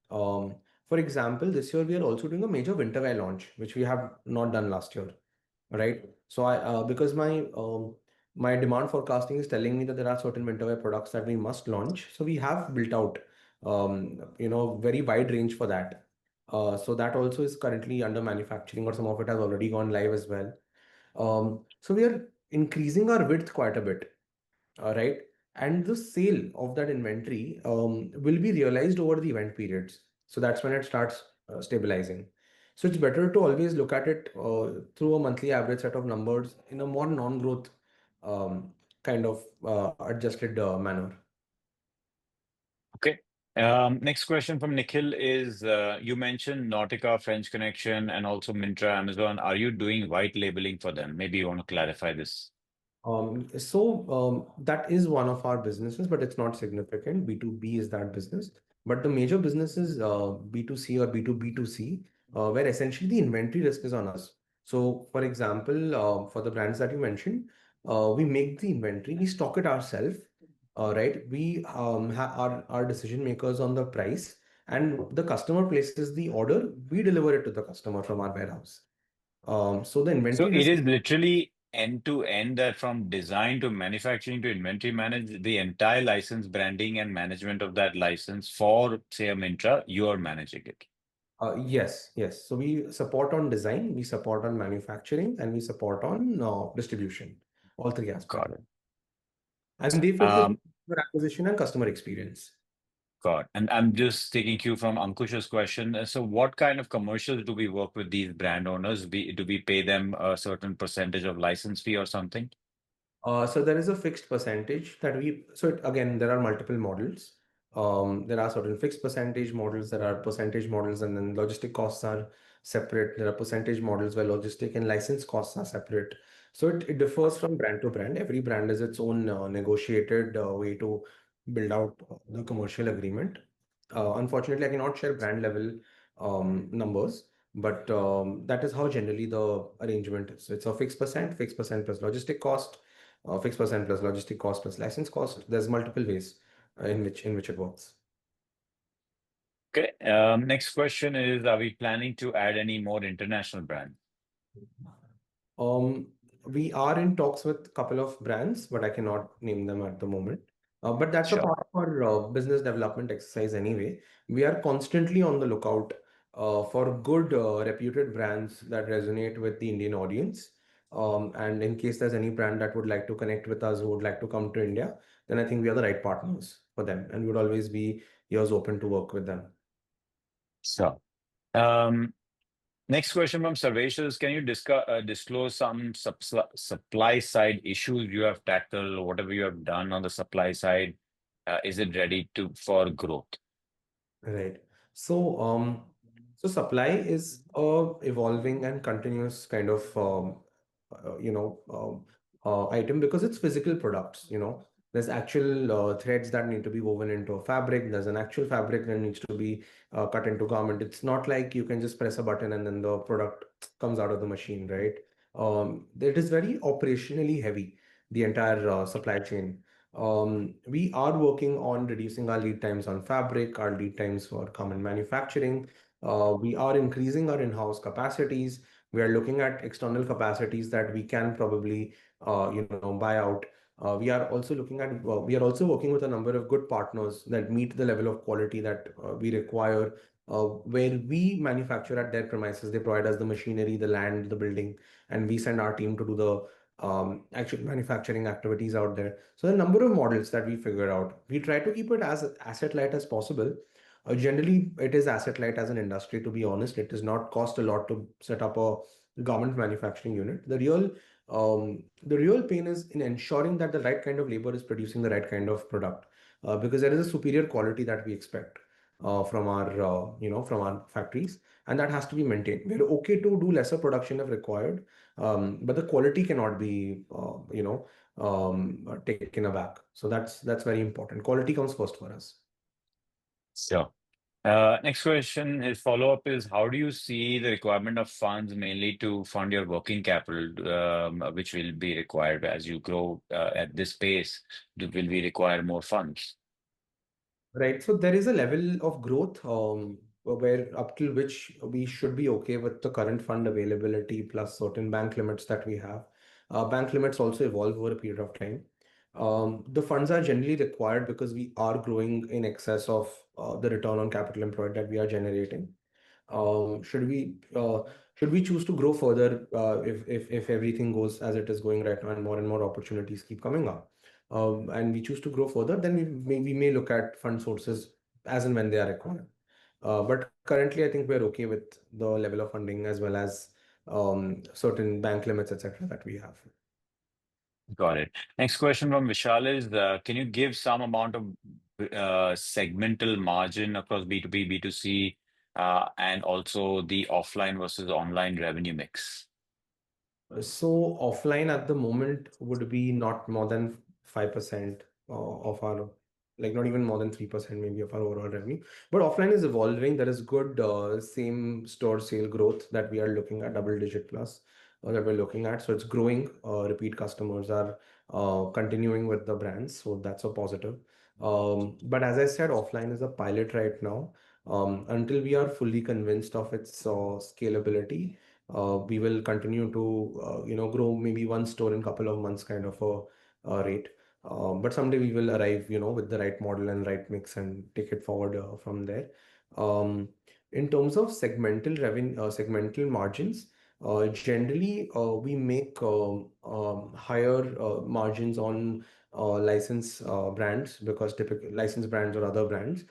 For example, this year we are also doing a major winter wear launch, which we have not done last year, right? So because my demand forecasting is telling me that there are certain winter wear products that we must launch, so we have built out very wide range for that. So that also is currently under manufacturing, or some of it has already gone live as well. So we are increasing our width quite a bit, right? and the sale of that inventory will be realized over the event periods. So that's when it starts stabilizing. So it's better to always look at it through a monthly average set of numbers in a more non-growth um, kind of adjusted manner. Okay. Next question from Nikhil is you mentioned Nautica, French Connection, and also Mintra, Amazon. Are you doing white labeling for them? Maybe you want to clarify this. That is one of our businesses, but it's not significant. B2B is that business. But the major business is B2C or B2B2C, where essentially the inventory risk is on us. So, for example, for the brands that you mentioned, we make the inventory, we stock it ourselves, right? We our decision makers on the price, and the customer places the order, we deliver it to the customer from our warehouse. So the So inventory it risk. is literally end to end that from design to manufacturing to inventory manage the entire license branding and management of that license for, say, a Mintra, you are managing it. Yes, yes. So we support on design, we support on manufacturing, and we support on distribution, all three Got aspects. it. And they focus on Um, customer acquisition and customer experience. got it. And I'm just taking cue from Ankush's question. So what kind of commercials do we work with these brand owners? Do we pay them a certain percentage of license fee or something? So there is a fixed percentage that again, there are multiple models. There are certain fixed percentage models, there are percentage models, and then logistic costs are separate. There are percentage models where logistic and license costs are separate. So it differs from brand to brand. Every brand has its own negotiated way to build out the commercial agreement. Unfortunately, I cannot share brand level numbers, but that is how generally the arrangement is. So it's a fixed percent plus logistic cost, fixed percent plus logistic cost plus license cost. There's multiple ways in which it works. Okay. Next question is, are we planning to add any more international brands? Um, we are in talks with a couple of brands, but I cannot name them at the moment. But that's a Sure. part of our business development exercise anyway. We are constantly on the lookout for good, reputed brands that resonate with the Indian audience. And in case there's any brand that would like to connect with us, who would like to come to India, then I think we are the right partners for them, and we would always be ears open to work with them. So, um, next question from Sarvesh is, can you disclose some supply side issues you have tackled, whatever you have done on the supply side? Is it ready for growth? Right. So, supply is a evolving and continuous kind of, item because it's physical products. There's actual threads that need to be woven into a fabric. There's an actual fabric that needs to be cut into garment. It's not like you can just press a button and then the product comes out of the machine, right? It is very operationally heavy, the entire supply chain. We are working on reducing our lead times on fabric, our lead times for common manufacturing. We are increasing our in-house capacities. We are looking at external capacities that we can probably, buy out. We are also working with a number of good partners that meet the level of quality that we require. Where we manufacture at their premises, they provide us the machinery, the land, the building, and we send our team to do the actual manufacturing activities out there. So the number of models that we figure out, we try to keep it as asset light as possible. Generally, it is asset light as an industry, to be honest. It does not cost a lot to set up a garment manufacturing unit. The real pain is in ensuring that the right kind of labor is producing the right kind of product, because there is a superior quality that we expect from our factories, and that has to be maintained. We're okay to do lesser production if required, but the quality cannot be, taken aback. So that's very important. Quality comes first for us. Sure. Next question is follow-up is, how do you see the requirement of funds mainly to fund your working capital, which will be required as you grow at this pace? Will we require more funds? Right. So there is a level of growth where up till which we should be okay with the current fund availability plus certain bank limits that we have. Bank limits also evolve over a period of time. The funds are generally required because we are growing in excess of the return on capital employed that we are generating. Um, should we uh, should we choose to grow further if everything goes as it is going right now and more opportunities keep coming up? and we choose to grow further, then we may look at fund sources as and when they are required. But currently, I think we're okay with the level of funding as well as certain bank limits, etc., that we have. Got it. Next question from Vishal is, can you give some amount of segmental margin across B2B, B2C, and also the offline versus online revenue mix? So offline at the moment would be not more than 5% of our, like not even more than 3% maybe of our overall revenue. But offline is evolving. There is good same store sale growth that we are looking at, double digit plus that we're looking at. So it's growing. Repeat customers are continuing with the brands. So that's a positive. But as I said, offline is a pilot right now. Until we are fully convinced of its scalability, we will continue to grow maybe one store in couple of months kind of a rate. But someday we will arrive with the right model and right mix and take it forward from there. Um, in terms of segmental revenue, segmental margins, generally we make higher margins on license brands, because typical license brands or other brands,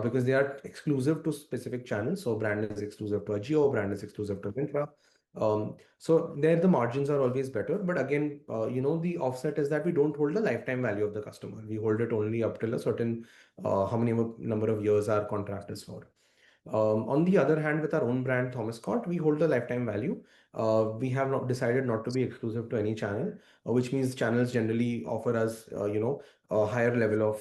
because they are exclusive to specific channels. So brand is exclusive to Ajio, brand is exclusive to Myntra. So there the margins are always better. But again, the offset is that we don't hold the lifetime value of the customer. We hold it only up till a certain how many number of years our contract is for. On the other hand, with our own brand, Thomas Scott, we hold the lifetime value. We have not decided not to be exclusive to any channel, which means channels generally offer us, a higher level of,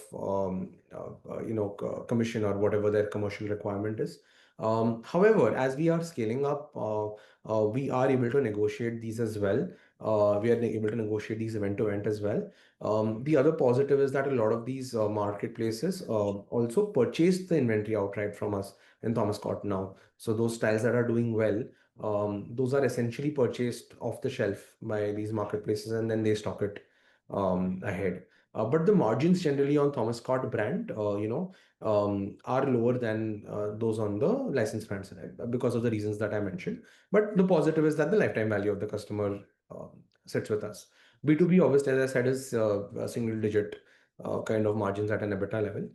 commission or whatever their commercial requirement is. However, as we are scaling up, we are able to negotiate these as well. We are able to negotiate these event to event as well. The other positive is that a lot of these marketplaces also purchase the inventory outright from us in Thomas Scott now. So those styles that are doing well, those are essentially purchased off the shelf by these marketplaces, and then they stock it ahead. But the margins generally on Thomas Scott brand, are lower than those on the licensed brand side because of the reasons that I mentioned. But the positive is that the lifetime value of the customer sits with us. B2B, obviously, as I said, is a single digit kind of margins at an EBITDA level.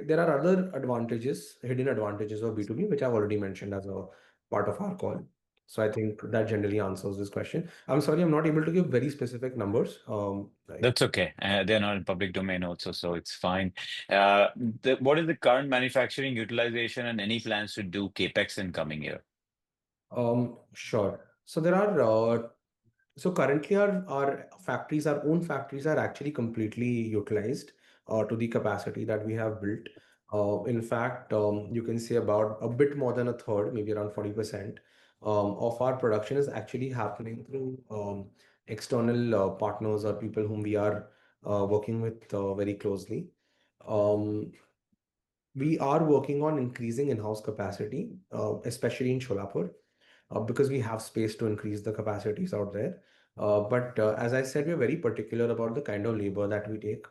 There are other advantages, hidden advantages of B2B, which I've already mentioned as a part of our call. So I think that generally answers this question. I'm sorry, I'm not able to give very specific numbers. Yeah. That's okay. They're not in public domain also, so it's fine. What is the current manufacturing utilization and any plans to do CapEx in coming year? Sure. So there are so currently our factories, our own factories are actually completely utilized to the capacity that we have built. In fact, you can say about a bit more than a third, maybe around 40%, of our production is actually happening through external partners or people whom we are working with very closely. Um, we are working on increasing in-house capacity, especially in Sholapur, because we have space to increase the capacities out there. But as I said, we're very particular about the kind of labor that we take.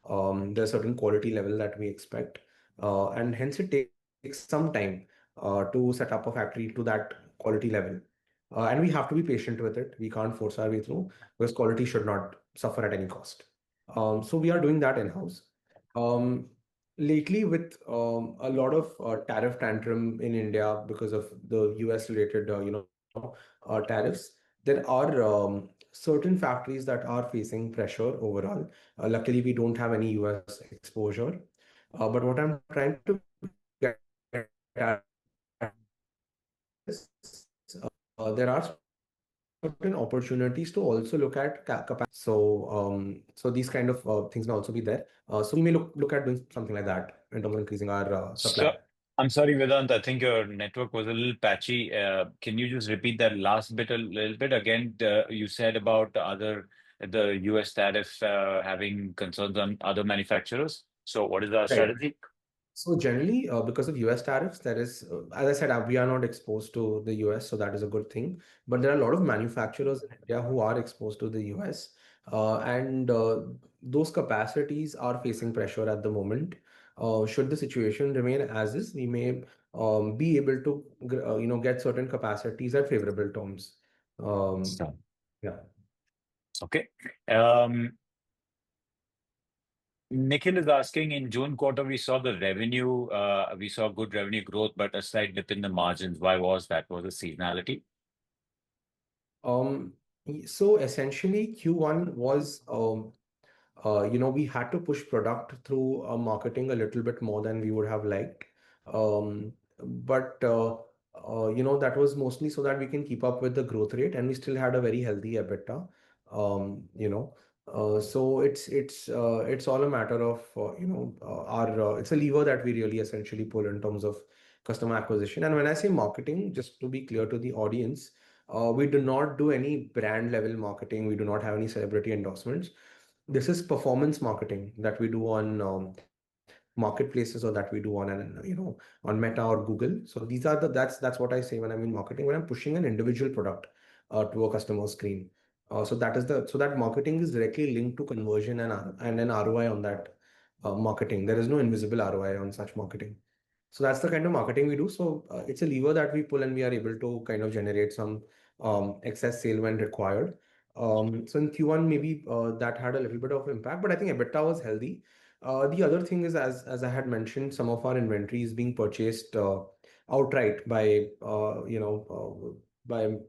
There's a certain quality level that we expect, and hence it takes some time to set up a factory to that quality level. And we have to be patient with it. We can't force our way through because quality should not suffer at any cost. So we are doing that in-house. Um, Lately, with a lot of tariff tantrum in India because of the US related, tariffs, there are certain factories that are facing pressure overall. Luckily, we don't have any US exposure. But what I'm trying to get at is there are certain opportunities to also look at capacity. So these kind of things may also be there. So we may look at doing something like that in terms of increasing our So, supply. I'm sorry, Vedant, I think your network was a little patchy. Can you just repeat that last bit a little bit again? You said about the US tariff having concerns on other manufacturers. So, what is our Right. strategy? So generally, because of US tariffs, there is, as I said, we are not exposed to the US, so that is a good thing. But there are a lot of manufacturers in India who are exposed to the US, and those capacities are facing pressure at the moment. Should the situation remain as is, we may be able to, get certain capacities at favorable terms. Um, So, yeah. okay. Nikhil is asking, in June quarter, we saw good revenue growth, but a slight dip in the margins. Why was that? Was it seasonality? Um, so essentially Q1 was we had to push product through marketing a little bit more than we would have liked. But that was mostly so that we can keep up with the growth rate, and we still had a very healthy EBITDA. Um, you know, so it's all a matter of our it's a lever that we really essentially pull in terms of customer acquisition. And when I say marketing, just to be clear to the audience, we do not do any brand level marketing. We do not have any celebrity endorsements. This is performance marketing that we do on marketplaces, or that we do on on Meta or Google. So these are that's what I say when I mean marketing, when I'm pushing an individual product to a customer screen. So that marketing is directly linked to conversion and an ROI on that marketing. There is no invisible ROI on such marketing. So that's the kind of marketing we do. So it's a lever that we pull, and we are able to kind of generate some excess sale when required. So in Q1, maybe that had a little bit of impact, but I think EBITDA was healthy. The other thing is, as I had mentioned, some of our inventory is being purchased outright by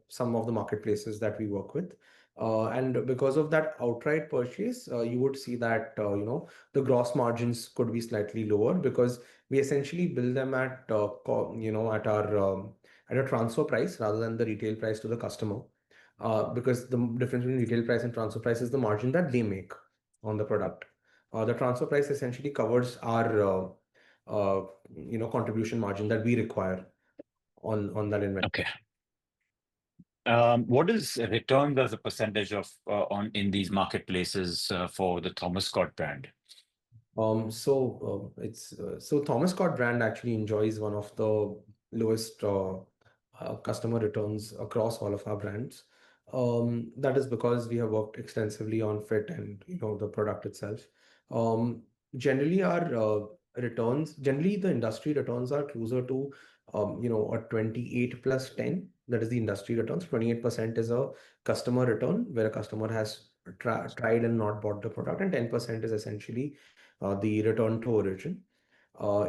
some of the marketplaces that we work with. And because of that outright purchase, you would see that the gross margins could be slightly lower, because we essentially bill them at at a transfer price rather than the retail price to the customer. Because the difference between retail price and transfer price is the margin that they make on the product. The transfer price essentially covers our contribution margin that we require on that investment. Okay. What is returns as a percentage of on in these marketplaces for the Thomas Scott brand? So Thomas Scott brand actually enjoys one of the lowest customer returns across all of our brands. That is because we have worked extensively on fit and the product itself. Um, Generally, generally the industry returns are closer to a 28 plus 10. That is the industry returns. 28% is a customer return where a customer has tried and not bought the product, and 10% is essentially the return to origin.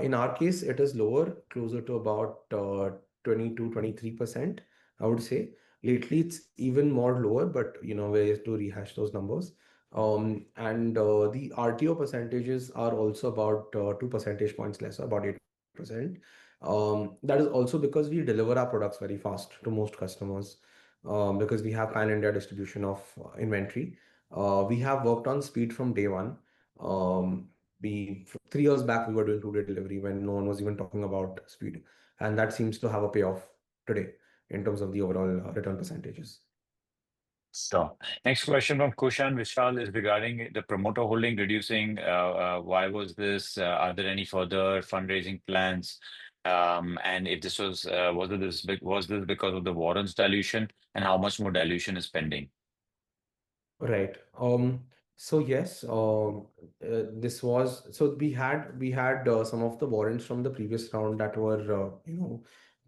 In our case, it is lower, closer to about 20 to 23%, I would say. Lately, it's even more lower, but we have to rehash those numbers. And the RTO percentages are also about 2 percentage points less, about 8%. That is also because we deliver our products very fast to most customers, because we have pan-India distribution of inventory. We have worked on speed from day one. Um, 3 years back, we were doing 2-day delivery when no one was even talking about speed, and that seems to have a payoff today in terms of the overall return percentages. So, next question from Kushan Vishal is regarding the promoter holding reducing. Why was this? Are there any further fundraising plans? And if this was this because of the warrants dilution, and how much more dilution is pending? Right. So yes, this was so we had some of the warrants from the previous round that were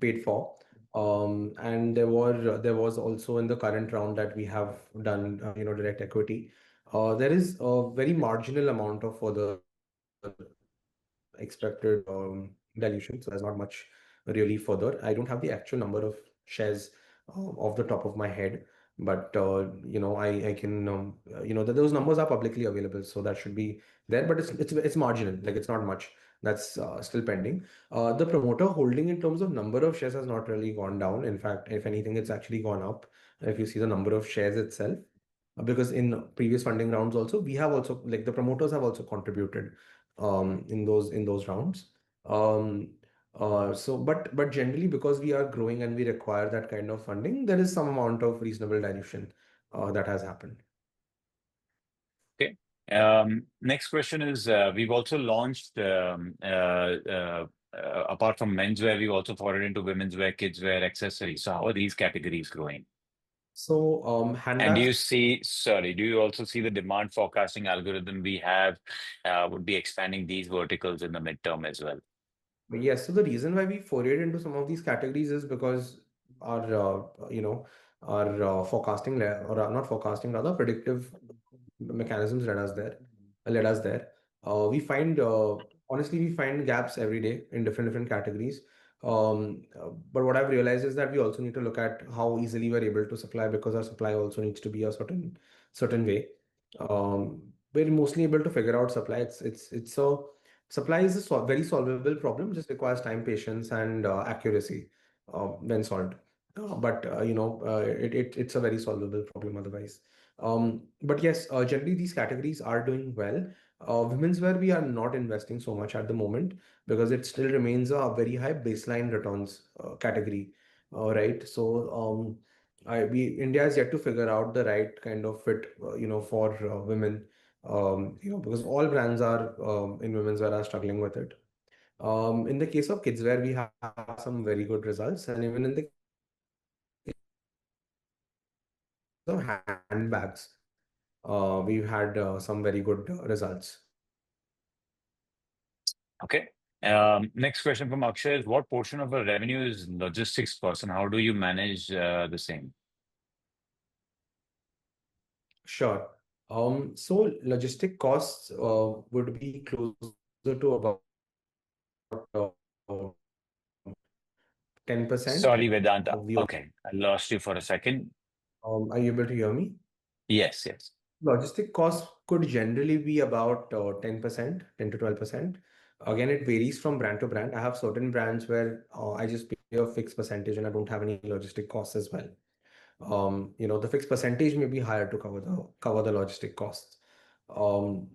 paid for. And there was also in the current round that we have done direct equity. There is a very marginal amount of further expected dilution, so there's not much really further. I don't have the actual number of shares off the top of my head, but I can those numbers are publicly available, so that should be there. But it's marginal, like it's not much. That's still pending. The promoter holding in terms of number of shares has not really gone down. In fact, if anything, it's actually gone up. If you see the number of shares itself, because in previous funding rounds also we have also, like, the promoters have also contributed in those rounds. Um, but generally, because we are growing and we require that kind of funding, there is some amount of reasonable dilution that has happened. Okay. Next question is we've also launched apart from menswear, we've also forayed into women's wear, kids wear, accessories. So how are these categories growing? So And handbags. do you also see the demand forecasting algorithm we have would be expanding these verticals in the midterm as well? Yes, so the reason why we forayed into some of these categories is because our our forecasting or not forecasting, rather predictive mechanisms led us there. We find honestly we find gaps every day in different categories. But what I've realized is that we also need to look at how easily we're able to supply, because our supply also needs to be a certain way. We're mostly able to figure out supply. It's a supply is a very solvable problem. Just requires time, patience, and accuracy when solved. It's a very solvable problem otherwise. But yes, generally these categories are doing well. Women's wear, we are not investing so much at the moment because it still remains a very high baseline returns category. Right. India has yet to figure out the right kind of fit, for women. Because all brands are in women's wear are struggling with it. In the case of kids wear, we have some very good results, and even in the case of handbags, we've had some very good results. Okay. Next question from Akshay is, what portion of our revenue is logistics cost, and how do you manage the same? Sure. So logistic costs would be closer to about 10% Sorry, Vedanta. of the. Okay, I lost you for a second. Are you able to hear me? Yes, yes. Logistic costs could generally be about 10%, 10 to 12%. Again, it varies from brand to brand. I have certain brands where I just pay a fixed percentage and I don't have any logistic costs as well. The fixed percentage may be higher to cover the logistic costs. Um,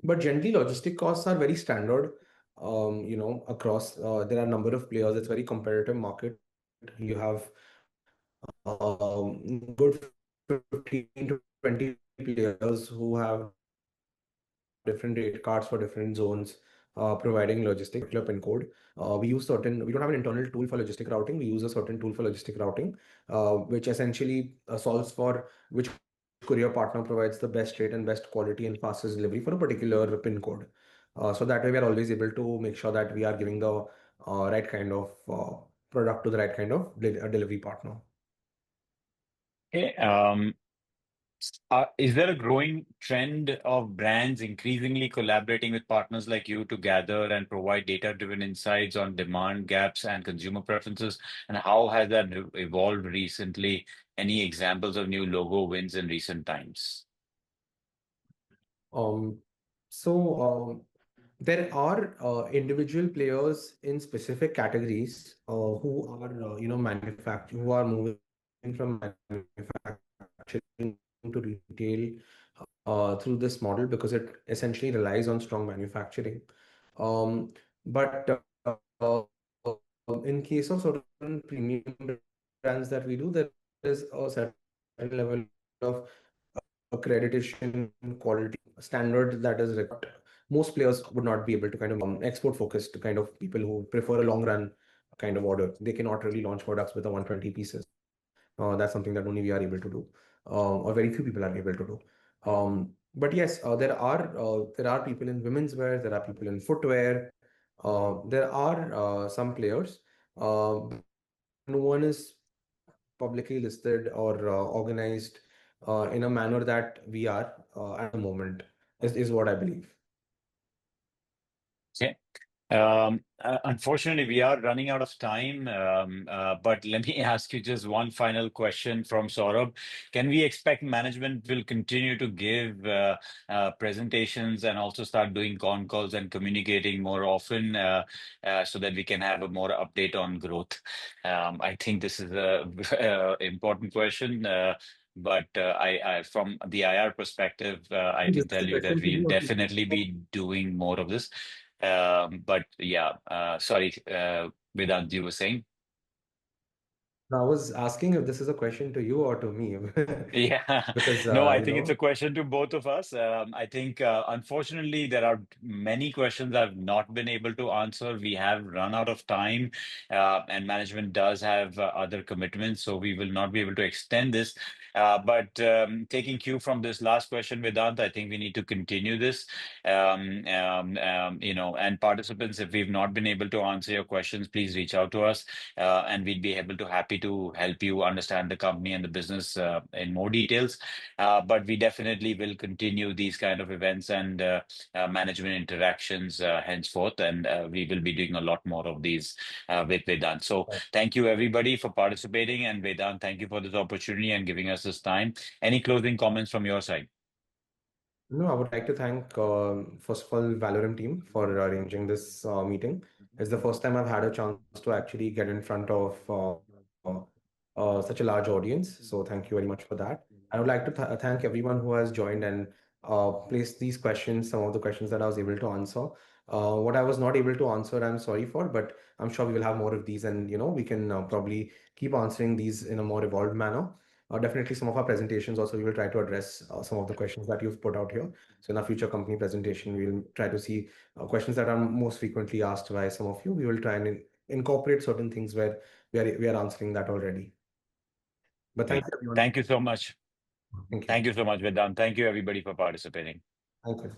but generally, logistic costs are very standard. Across there are a number of players. It's very competitive market. You have good 15 to 20 players who have different rate cards for different zones, providing logistics particular pin code. We don't have an internal tool for logistic routing. We use a certain tool for logistic routing, which essentially solves for which courier partner provides the best rate and best quality and fastest delivery for a particular pin code. So that way, we are always able to make sure that we are giving the right kind of product to the right kind of delivery partner. Okay. Is there a growing trend of brands increasingly collaborating with partners like you to gather and provide data-driven insights on demand gaps and consumer preferences? And how has that evolved recently? Any examples of new logo wins in recent times? Um, there are individual players in specific categories who are who are moving from manufacturing to retail through this model because it essentially relies on strong manufacturing. But in case of certain premium brands that we do, there is a certain level of accreditation quality standard that is required. Most players would not be able to kind of export focused kind of people who prefer a long run kind of order. They cannot really launch products with a 120 pieces. That's something that only we are able to do, or very few people are able to do. But yes, there are people in women's wear, there are people in footwear, there are some players, no one is publicly listed or organized in a manner that we are at the moment, is what I believe. Okay. Unfortunately, we are running out of time, but let me ask you just one final question from Saurabh. Can we expect management will continue to give presentations and also start doing con calls and communicating more often so that we can have a more update on growth? I think this is a important question. But from the IR perspective, I This can is tell a you that question to we'll you or to definitely me? be doing more of this. But yeah, sorry, Vedant, you were saying? I was asking if this is a question to you or to me, Yeah, because no, I think it's a question to both of us. I think, unfortunately, there are many questions I've not been able to answer. We have run out of time, and management does have other commitments, so we will not be able to extend this. But taking cue from this last question, Vedant, I think we need to continue this. And participants, if we've not been able to answer your questions, please reach out to us, and we'd be able to happy way to help you understand the company and the business in more details. But we definitely will continue these kind of events and management interactions henceforth, and we will be doing a lot more of these with Vedant. So thank you everybody for participating, and Vedant, thank you for this opportunity and giving us this time. Any closing comments from your side? No, I would like to thank, first of all, Valorem team for arranging this meeting. It's the first time I've had a chance to actually get in front of such a large audience. So thank you very much for that. I would like to thank everyone who has joined and placed these questions, some of the questions that I was able to answer. What I was not able to answer, I'm sorry for, but I'm sure we will have more of these, and we can probably keep answering these in a more evolved manner. Definitely, some of our presentations also, we will try to address some of the questions that you've put out here. So in our future company presentation, we will try to see questions that are most frequently asked by some of you. We will try and incorporate certain things where we are answering that already. But thank Great. you, everyone. Thank you so much. Thank you. Thank you so much, Vedant. Thank you everybody for participating. Thank you.